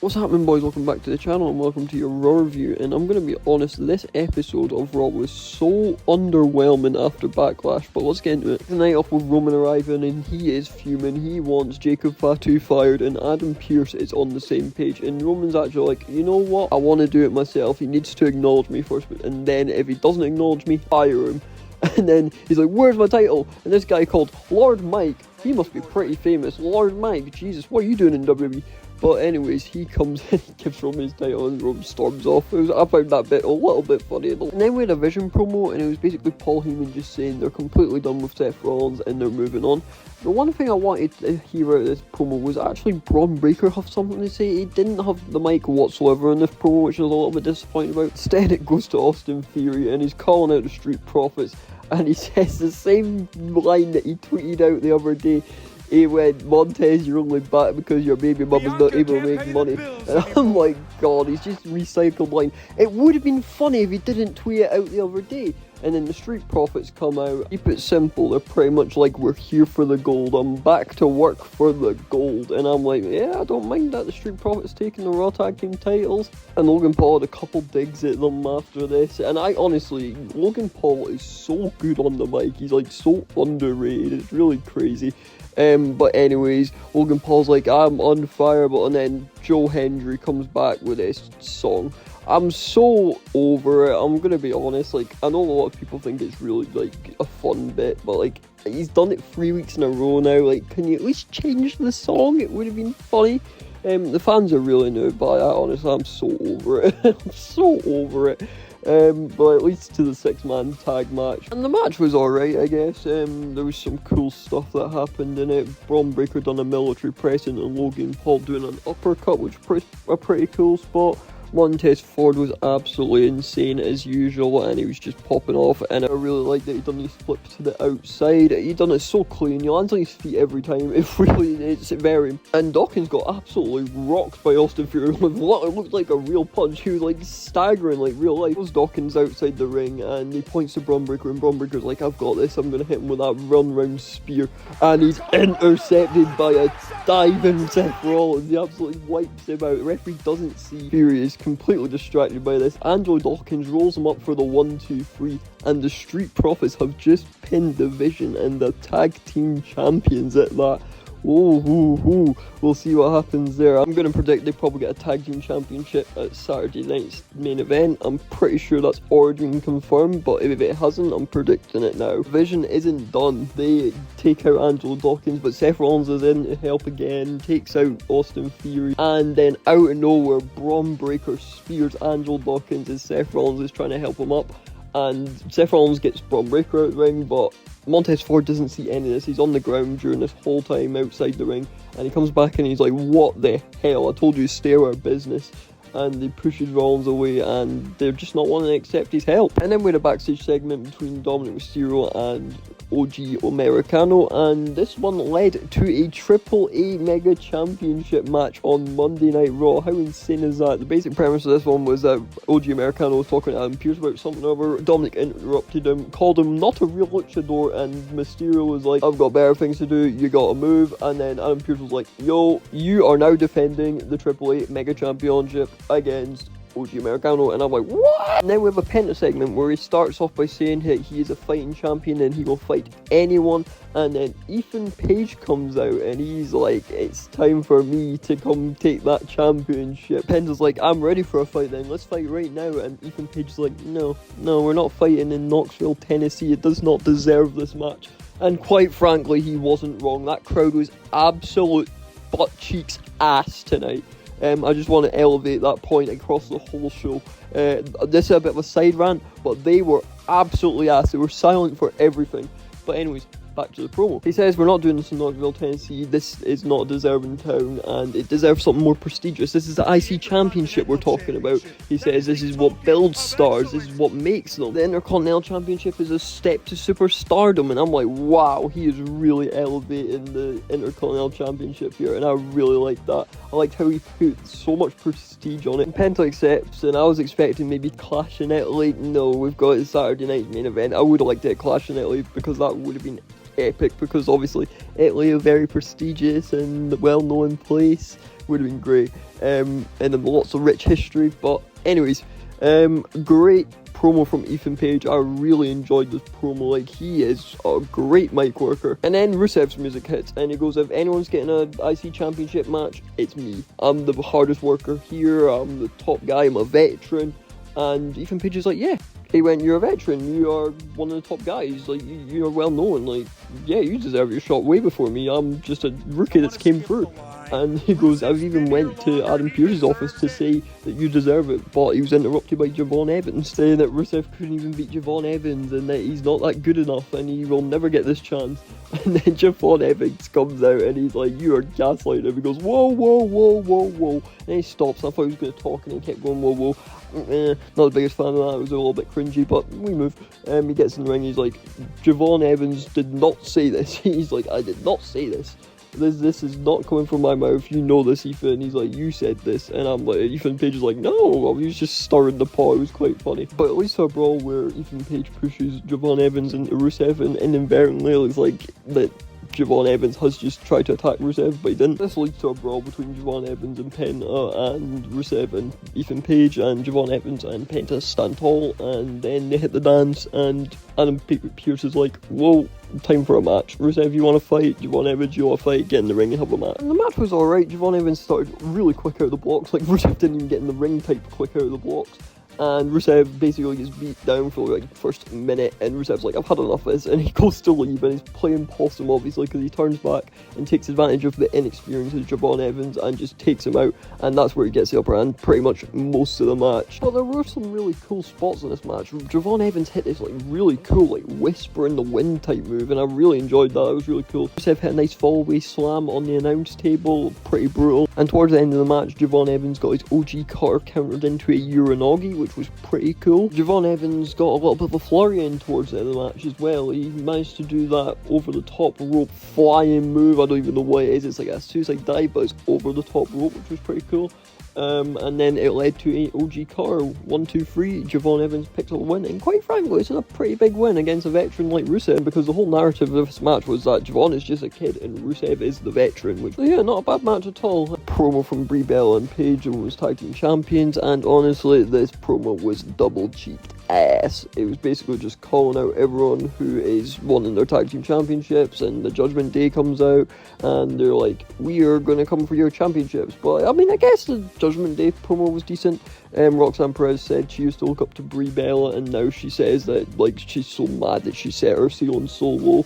What's happening, boys? Welcome back to the channel and welcome to your Raw review. And I'm going to be honest, this episode of Raw was so underwhelming after Backlash, but let's get into it. The night off with Roman arriving and he is fuming. He wants Jacob Fatu fired and Adam Pearce is on the same page. And Roman's actually like, you know what? I want to do it myself. He needs to acknowledge me first. And then if he doesn't acknowledge me, fire him. And then he's like, where's my title? And this guy called Lord Mike, he must be pretty famous. Lord Mike, Jesus, what are you doing in WWE? But anyways, he comes in, he gives Roman his title and Roman storms off. I found that bit a little bit funny. And then we had a Vision promo and it was basically Paul Heyman just saying they're completely done with Seth Rollins and they're moving on. The one thing I wanted to hear out of this promo was actually Braun Breaker have something to say. He didn't have the mic whatsoever in this promo, which I was a little bit disappointed about. Instead it goes to Austin Theory and he's calling out the Street Profits and he says the same line that he tweeted out the other day. He went, Montez, you're only back because your baby mum is not able to make money. And I'm like, God, he's just recycled line. It would have been funny if he didn't tweet it out the other day. And then the Street Profits come out. Keep it simple, they're pretty much like, we're here for the gold. I'm back to work for the gold. And I'm like, yeah, I don't mind that. The Street Profits taking the Raw Tag Team titles. And Logan Paul had a couple digs at them after this. And I honestly, Logan Paul is so good on the mic. He's like so underrated. It's really crazy. But anyways, Logan Paul's like, I'm on fire, and then Joe Hendry comes back with this song. I'm so over it, I'm gonna be honest. Like, I know a lot of people think it's really like a fun bit, but like, he's done it 3 weeks in a row now. Like, can you at least change the song? It would have been funny. The fans are really new, but honestly, I'm so over it. I'm so over it. But at least to the 6-man tag match. And the match was alright, I guess. There was some cool stuff that happened in it. Braun Breaker done a military press and Logan Paul doing an uppercut, which was a pretty cool spot. Montez Ford was absolutely insane as usual and he was just popping off, and I really like that he done these flips to the outside. He done it so clean, he lands on his feet every time. It's very... And Dawkins got absolutely rocked by Austin Theory with what looked like a real punch. He was like staggering like real life. It was Dawkins outside the ring and he points to Braun Breaker and Braun Breaker's like, I've got this, I'm going to hit him with that run round spear, and he's intercepted by a diving Seth Rollins. He absolutely wipes him out. The referee doesn't see. Theory is completely distracted by this. Angelo Dawkins rolls him up for the 1-2-3 and the Street Profits have just pinned the Vision and the tag team champions at that. We'll see what happens there. I'm going to predict they probably get a tag team championship at Saturday night's main event. I'm pretty sure that's already been confirmed, but if it hasn't, I'm predicting it now. Vision isn't done. They take out Angelo Dawkins, but Seth Rollins is in to help again, takes out Austin Theory, and then out of nowhere, Braun Breaker spears Angelo Dawkins as Seth Rollins is trying to help him up, and Seth Rollins gets Braun Breaker out of the ring, but Montez Ford doesn't see any of this. He's on the ground during this whole time outside the ring, and he comes back and he's like, what the hell, I told you to stay out of business. And he pushes Rollins away and they're just not wanting to accept his help. And then we had a backstage segment between Dominic Mysterio and OG Americano, and this one led to a AAA Mega Championship match on Monday Night Raw. How insane is that? The basic premise of this one was that OG Americano was talking to Adam Pearce about something or other. Dominic interrupted him, called him not a real luchador, and Mysterio was like, I've got better things to do, you gotta move. And then Adam Pearce was like, yo, you are now defending the AAA Mega Championship against OG Americano. And I'm like, what? And then we have a Penta segment where he starts off by saying that he is a fighting champion and he will fight anyone, and then Ethan Page comes out and he's like, it's time for me to come take that championship. Penta's like, I'm ready for a fight then, let's fight right now. And Ethan Page's like, no, we're not fighting in Knoxville, Tennessee, it does not deserve this match. And quite frankly, he wasn't wrong. That crowd was absolute butt cheeks ass tonight. I just want to elevate that point across the whole show. This is a bit of a side rant, but they were absolutely ass. They were silent for everything. But anyways, back to the promo. He says, we're not doing this in Knoxville, Tennessee. This is not a deserving town and it deserves something more prestigious. This is the IC Championship we're talking about. He says this is what builds stars. This is what makes them. The Intercontinental Championship is a step to superstardom, and I'm like, wow, he is really elevating the Intercontinental Championship here, and I really like that. I liked how he put so much prestige on it. And Penta accepts, and I was expecting maybe Clash in Italy. No, we've got a Saturday night main event. I would have liked it at Clash in Italy because that would have been epic, because obviously Italy, a very prestigious and well-known place would have been great. And then lots of rich history. But anyways, great promo from Ethan Page. I really enjoyed this promo. Like, he is a great mic worker. And then Rusev's music hits and he goes, if anyone's getting a IC championship match, it's me. I'm the hardest worker here. I'm the top guy. I'm a veteran. And Ethan Page is like, yeah. He went, you're a veteran, you are one of the top guys, like, you're well known, like, yeah, you deserve your shot way before me, I'm just a rookie that's came through. And he goes, I've even went to Adam Pearce's office to say that you deserve it, but he was interrupted by Javon Evans, saying that Rusev couldn't even beat Javon Evans, and that he's not that good enough, and he will never get this chance. And then Javon Evans comes out, and he's like, you are gaslighting him. He goes, whoa, whoa, whoa, whoa, whoa, and he stops. I thought he was going to talk, and he kept going, whoa, whoa. Not the biggest fan of that, it was a little bit cringy, but we move. He gets in the ring, he's like, Javon Evans did not say this. He's like, I did not say this. This is not coming from my mouth, you know this, Ethan. He's like, you said this. And I'm like, Ethan Page is like, no, he was just stirring the pot. It was quite funny. But at least a brawl where Ethan Page pushes Javon Evans into Rusev, and inadvertently it's like that Javon Evans has just tried to attack Rusev, but he didn't. This leads to a brawl between Javon Evans and Penta, and Rusev and Ethan Page, and Javon Evans and Penta stand tall, and then they hit the dance, and Adam Pearce is like, whoa, time for a match. Rusev, you want to fight? Javon Evans, you want to fight? Get in the ring and have a match. And the match was alright. Javon Evans started really quick out of the blocks, like Rusev didn't even get in the ring type quick out of the blocks. And Rusev basically gets beat down for like the first minute, and Rusev's like, I've had enough of this, and he goes to leave, and he's playing possum obviously, because he turns back and takes advantage of the inexperience of Javon Evans and just takes him out, and that's where he gets the upper hand pretty much most of the match. But there were some really cool spots in this match. Javon Evans hit this like really cool like whisper in the wind type move, and I really enjoyed that. It was really cool. Rusev hit a nice fallaway slam on the announce table, pretty brutal, and towards the end of the match Javon Evans got his OG cutter countered into a Uranagi, which was pretty cool. Javon Evans got a little bit of a flurry in towards the end of the match as well. He managed to do that over the top rope flying move. I don't even know what it is. It's like a suicide dive, but it's over the top rope, which was pretty cool. And then it led to an OG car 1, 2, 3. Javon Evans picked up a win, and quite frankly, it's a pretty big win against a veteran like Rusev, because the whole narrative of this match was that Javon is just a kid and Rusev is the veteran, which, so yeah, not a bad match at all. A promo from Brie Bella and Paige, who was tag team champions, and honestly, this promo was double cheeked ass. It was basically just calling out everyone who is wanting their tag team championships, and the Judgment Day comes out and they're like, we are going to come for your championships. But I mean, I guess the Judgment Day promo was decent. Roxanne Perez said she used to look up to Brie Bella, and now she says that like she's so mad that she set her ceiling so low,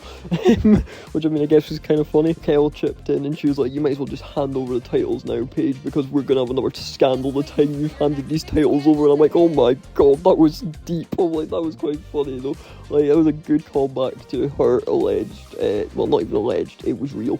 which I mean I guess was kind of funny. Kyle chipped in and she was like, you might as well just hand over the titles now, Paige, because we're gonna have another scandal the time you've handed these titles over. And I'm like, oh my god, that was deep. I'm like, that was quite funny though. Like, that was a good callback to her alleged, well, not even alleged, it was real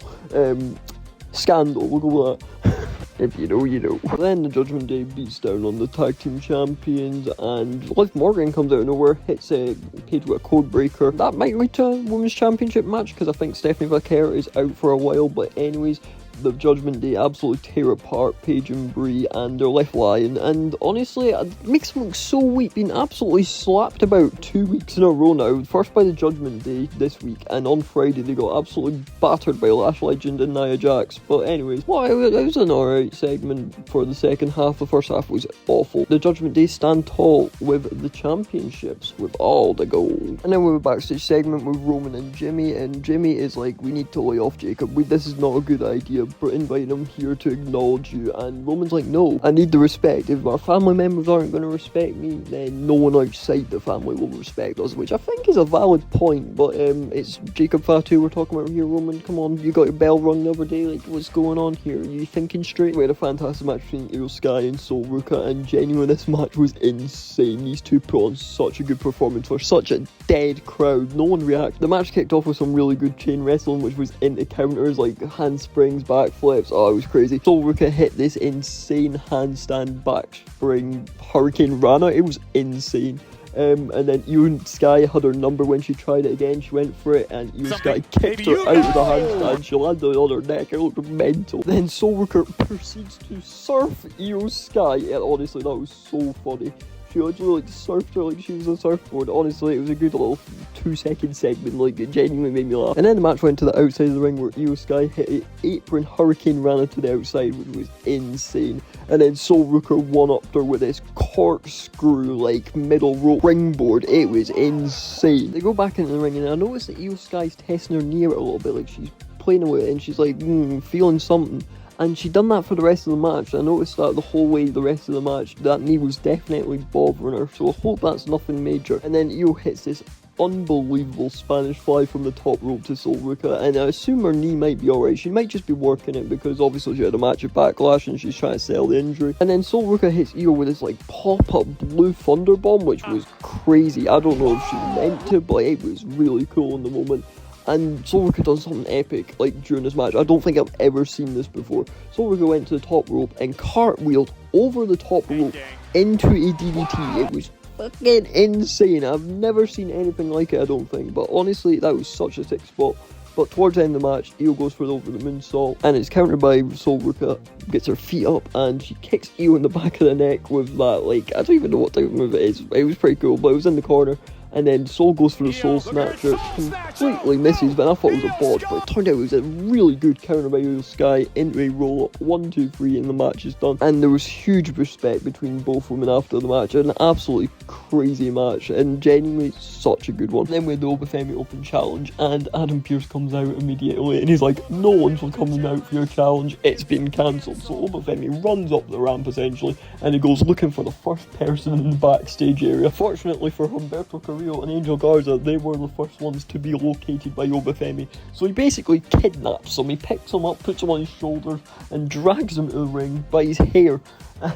scandal, we'll go with that. If you know, you know. Then the Judgment Day beats down on the tag team champions, and Liv Morgan comes out of nowhere, hits Paige with a code breaker. That might lead to a women's championship match, because I think Stephanie Vaquer is out for a while. But anyways, the Judgment Day absolutely tear apart Paige and Brie, and they're left lying. And honestly, it makes them look so weak, being absolutely slapped about 2 weeks in a row now. First by the Judgment Day this week, and on Friday they got absolutely battered by Lash Legend and Nia Jax. But anyways, well, it was an alright segment for the second half. The first half was awful. The Judgment Day stand tall with the championships, with all the gold. And then we have a backstage segment with Roman and Jimmy is like, we need to lay off Jacob. This is not a good idea. Inviting him here to acknowledge you, and Roman's like, no, I need the respect. If our family members aren't going to respect me, then no one outside the family will respect us, which I think is a valid point. But it's Jacob Fatu we're talking about here. Roman, come on, you got your bell rung the other day, like, what's going on here? Are you thinking straight? We had a fantastic match between Io Sky and Sol Ruka, and genuinely this match was insane. These two put on such a good performance for such a dead crowd. No one reacted. The match kicked off with some really good chain wrestling, which was into counters like handsprings, backflips. Oh, it was crazy. Sol Ruka hit this insane handstand backspring Hurricane Rana. It was insane. And then Io Sky had her number when she tried it again. She went for it, and Io Sky kicked her out of the handstand. She landed on her neck. It looked mental. Then Sol Ruka proceeds to surf Io Sky, and honestly, that was so funny. She actually like surfed her like she was a surfboard. Honestly, it was a good little 2-second segment, like it genuinely made me laugh. And then the match went to the outside of the ring where Io Sky hit an apron hurricane rana to the outside, which was insane. And then Sol Ruka one-upped her with this corkscrew like middle rope ringboard. It was insane. They go back into the ring and I noticed that Io Sky's testing her knee out a little bit, like she's playing with it and she's like feeling something. And she done that for the rest of the match. I noticed that the whole way the rest of the match, that knee was definitely bothering her. So I hope that's nothing major. And then Io hits this unbelievable Spanish fly from the top rope to Sol Ruka. And I assume her knee might be alright. She might just be working it because obviously she had a match at Backlash and she's trying to sell the injury. And then Sol Ruka hits Io with this like pop-up blue thunder bomb, which was crazy. I don't know if she meant to, but it was really cool in the moment. And Sol Ruka done something epic like during this match. I don't think I've ever seen this before. Sol Ruka went to the top rope and cartwheeled over the top rope into a DDT. It was fucking insane. I've never seen anything like it, I don't think. But honestly, that was such a sick spot. But towards the end of the match, Io goes for the over the moonsault, and it's countered by Sol Ruka, gets her feet up, and she kicks Io in the back of the neck with that, like, I don't even know what type of move it is. It was pretty cool, but it was in the corner. And then Sol goes for the Soul Snatcher, completely misses, but I thought it was a botch, but it turned out it was a really good counter by Io Sky into a roll-up, 1, 2, 3, and the match is done. And there was huge respect between both women after the match, an absolutely crazy match, and genuinely such a good one. Then we had the Obafemi Open Challenge, and Adam Pearce comes out immediately, and he's like, no one's coming out for your challenge, it's been cancelled. So Obafemi runs up the ramp essentially, and he goes looking for the first person in the backstage area. Fortunately for Humberto Carrillo and Angel Garza, they were the first ones to be located by Obafemi. So he basically kidnaps them, he picks him up, puts him on his shoulders, and drags him to the ring by his hair.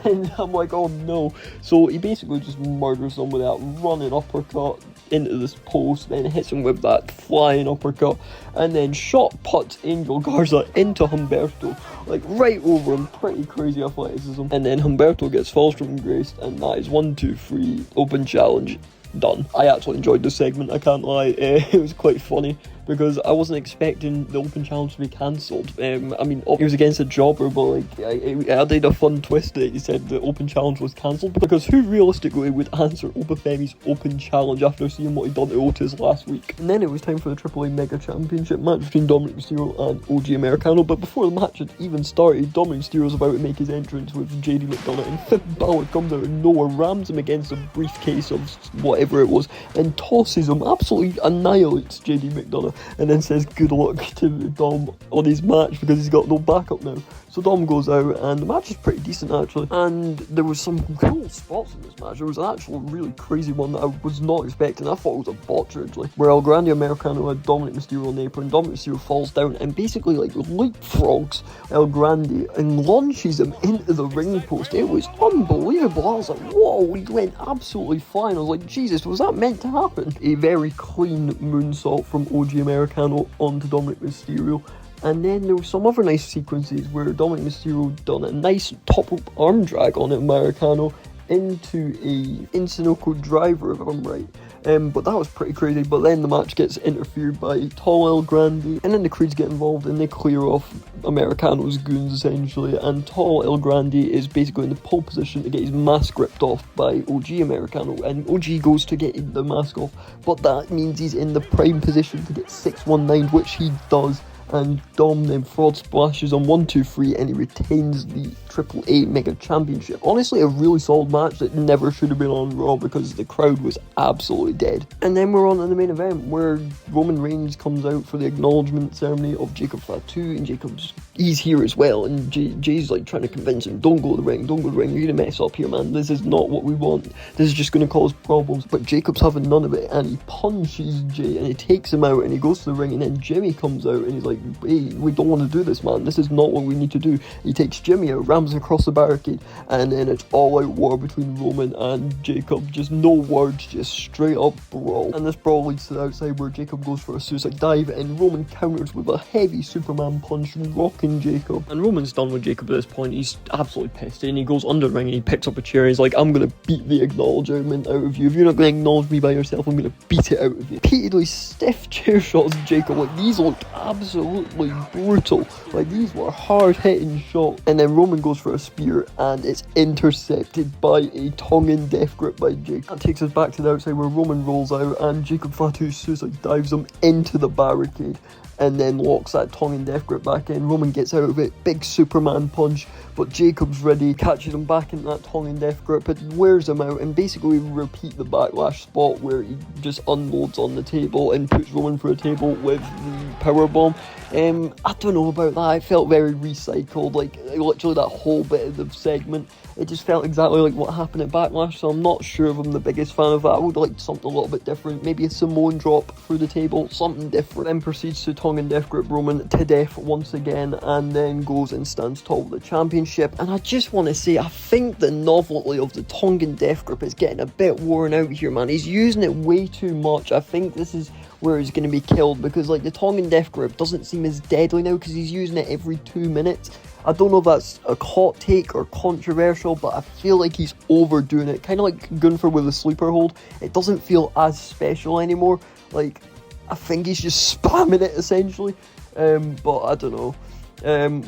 And I'm like, oh no. So he basically just murders them with that running uppercut into this post, then hits him with that flying uppercut, and then shot puts Angel Garza into Humberto, like right over him. Pretty crazy athleticism. And then Humberto gets falls from grace, and that is 1, 2, 3, open challenge. Done. I actually enjoyed the segment, I can't lie. It was quite funny because I wasn't expecting the open challenge to be cancelled. I mean, it was against a jobber, but like, it added a fun twist that he said the open challenge was cancelled, because who realistically would answer Obafemi's open challenge after seeing what he'd done to Otis last week? And then it was time for the AAA Mega Championship match between Dominic Mysterio and OG Americano, but before the match had even started, Dominic Mysterio's about to make his entrance with JD McDonough, and Finn Balor comes out of nowhere, rams him against a briefcase of whatever it was, and tosses him, absolutely annihilates JD McDonough, and then says good luck to Dom on his match because he's got no backup now. So Dom goes out, and the match is pretty decent actually, and there was some cool spots in this match. There was an actual really crazy one that I was not expecting. I thought it was a botch originally, where El Grande Americano had Dominic Mysterio on the apron, Dominic Mysterio falls down and basically like leapfrogs El Grande and launches him into the ring post. It was unbelievable. I was like, whoa, he went absolutely flying. I was like, Jesus, was that meant to happen? A very clean moonsault from OG Americano onto Dominic Mysterio. And then there were some other nice sequences where Dominic Mysterio done a nice top rope arm drag on Americano into a Insinoko driver, if I'm right. But that was pretty crazy. But then the match gets interfered by Tall El Grande, and then the Creeds get involved and they clear off Americano's goons essentially, and Tall El Grande is basically in the pole position to get his mask ripped off by OG Americano, and OG goes to get the mask off, but that means he's in the prime position to get 619, which he does. And Dom then fraud splashes on 1, 2, 3, and he retains the AAA Mega Championship. Honestly, a really solid match that never should have been on Raw because the crowd was absolutely dead. And then we're on to the main event where Roman Reigns comes out for the acknowledgement ceremony of Jacob Fatu, and he's here as well, and Jay's like trying to convince him, don't go to the ring, don't go to the ring, you're gonna mess up here, man, this is not what we want, this is just gonna cause problems. But Jacob's having none of it, and he punches Jay, and he takes him out, and he goes to the ring, and then Jimmy comes out, and he's like, hey, we don't want to do this, man, this is not what we need to do. He takes Jimmy out, rams across the barricade, and then it's all out war between Roman and Jacob, just no words, just straight up brawl. And this brawl leads to the outside where Jacob goes for a suicide dive, and Roman counters with a heavy Superman punch, rocking Jacob. And Roman's done with Jacob at this point. He's absolutely pissed, and he goes under the ring and he picks up a chair and he's like, I'm gonna beat the acknowledgement out of you. If you're not gonna acknowledge me by yourself, I'm gonna beat it out of you. Repeatedly stiff chair shots Jacob, like these looked absolutely absolutely brutal. Like, these were hard-hitting shots. And then Roman goes for a spear, and it's intercepted by a Tongan death grip by Jake. That takes us back to the outside where Roman rolls out, and Jacob Fatu's suicide dives him into the barricade, and then locks that Tongan death grip back in. Roman gets out of it, big Superman punch, but Jacob's ready, catches him back into that Tongan death grip, it wears him out, and basically repeat the Backlash spot where he just unloads on the table and puts Roman through a table with the powerbomb. I don't know about that, it felt very recycled, like literally that whole bit of the segment, it just felt exactly like what happened at Backlash, so I'm not sure if I'm the biggest fan of that. I would like something a little bit different, maybe a Samoan drop through the table, something different. Then proceeds to Tongan death grip Roman to death once again, and then goes and stands tall with the championship. And I just want to say, I think the novelty of the Tongan death grip is getting a bit worn out here, man. He's using it way too much. I think this is where he's going to be killed, because like the Tongan death grip doesn't seem as deadly now because he's using it every 2 minutes. I don't know if that's a hot take or controversial, but I feel like he's overdoing it, kind of like Gunther with the sleeper hold. It doesn't feel as special anymore. Like, I think he's just spamming it essentially, but I don't know.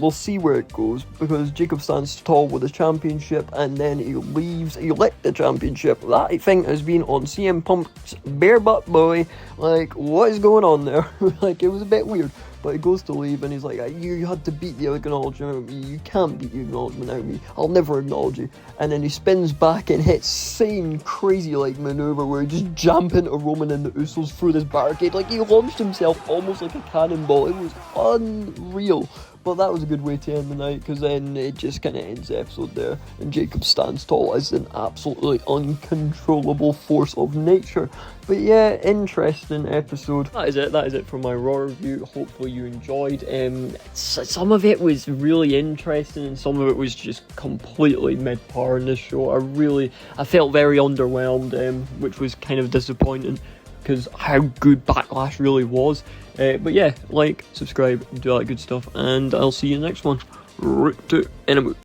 We'll see where it goes, because Jacob stands tall with the championship, and then he leaves, he let the championship. That, I think, has been on CM Punk's bare butt boy. Like, what is going on there? Like, it was a bit weird. But he goes to leave, and he's like, you had to beat the acknowledgement out of me. You can't beat the acknowledgement out of me. I'll never acknowledge you. And then he spins back and hits same crazy like maneuver where he just jump into Roman and the Usos through this barricade. Like, he launched himself almost like a cannonball. It was unreal. But that was a good way to end the night, because then it just kind of ends the episode there, and Jacob stands tall as an absolutely uncontrollable force of nature. But yeah, interesting episode. That is it for my Raw review. Hopefully you enjoyed. Some of it was really interesting, and some of it was just completely mid-par in this show. I felt very underwhelmed, which was kind of disappointing, because how good Backlash really was. But yeah, like, subscribe, do all that good stuff, and I'll see you in the next one. In a mood.